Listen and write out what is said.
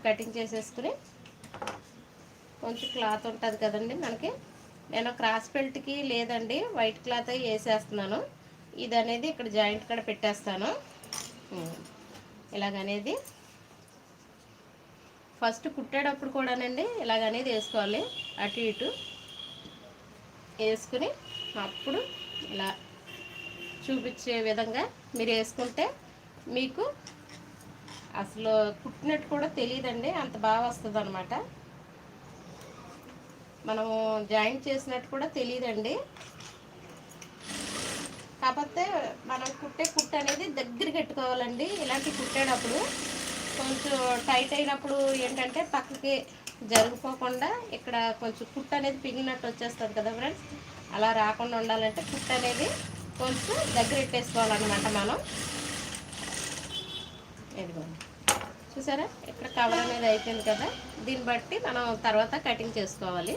Cutting చేసేసుకుని కొంచెం cloth ఉంటుంది కదండి మనకి, నేను క్రాస్ బెల్ట్కి లేదండి వైట్ క్లాత్ వేసేస్తున్నాను. ఇది అనేది ఇక్కడ జాయింట్ కూడా పెట్టేస్తాను. ఇలాగనేది ఫస్ట్ కుట్టేటప్పుడు కూడానండి ఇలాగనేది వేసుకోవాలి. అటు ఇటు వేసుకుని అప్పుడు ఇలా చూపించే విధంగా మీరు వేసుకుంటే మీకు అసలు కుట్టినట్టు కూడా తెలియదండి, అంత బాగా వస్తుంది అనమాట. మనము జాయింట్ చేసినట్టు కూడా తెలియదండి. కాకపోతే మనం కుట్టు అనేది దగ్గర పెట్టుకోవాలండి. ఇలాంటి కుట్టేటప్పుడు కొంచెం టైట్ అయినప్పుడు ఏంటంటే పక్కకి జరిగిపోకుండా ఇక్కడ కొంచెం కుట్టు అనేది పిగిలినట్టు వచ్చేస్తుంది కదా ఫ్రెండ్స్. అలా రాకుండా ఉండాలంటే కుట్టు అనేది కొంచెం దగ్గర పెట్టేసుకోవాలన్నమాట మనం. ఇదిగోండి చూసారా, ఇక్కడ కవర్ అనేది అయిపోయింది కదా, దీన్ని బట్టి మనం తర్వాత కటింగ్ చేసుకోవాలి.